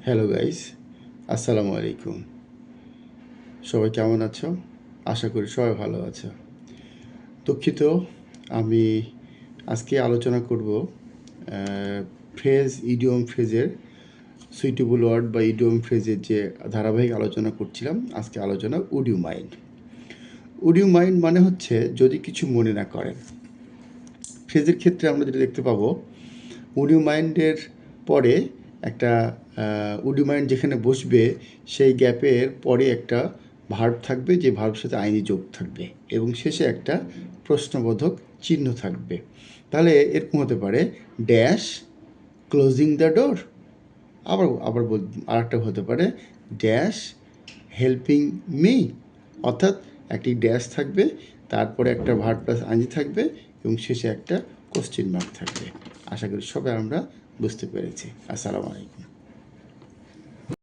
Hello guys, আসসালামু আলাইকুম। সবাই কেমন আছো? আশা করি সবাই ভালো আছো। দুঃখিত, আমি আজকে আলোচনা করব ফ্রেজ, ইডিয়ম ফ্রেজের সুইটেবল ওয়ার্ড বা ইডিয়ম ফ্রেজের যে ধারাবাহিক আলোচনা করছিলাম। আজকে আলোচনা would you mind. Would you mind মানে হচ্ছে যদি কিছু মনে না করেন। ফ্রেজের ক্ষেত্রে আমরা যেটা দেখতে পাবো, উড ইউ মাইন্ডের পরে একটা উড ইউ মাইন্ড যেখানে বসবে সেই গ্যাপের পরে একটা ভার্ব থাকবে, যে ভার্বের সাথে আইনি যোগ থাকবে এবং শেষে একটা প্রশ্নবোধক চিহ্ন থাকবে। তাহলে এরকম হতে পারে ড্যাশ ক্লোজিং দ্য ডোর, আবার আবার আর একটা হতে পারে ড্যাশ হেল্পিং মি। অর্থাৎ একটি ড্যাশ থাকবে, তারপরে একটা ভার্ব প্লাস আইনজি থাকবে এবং শেষে একটা কোশ্চেন মার্ক থাকবে। আশা করি সবাই আমরা বুঝতে পেরেছি। আসসালামু আলাইকুম।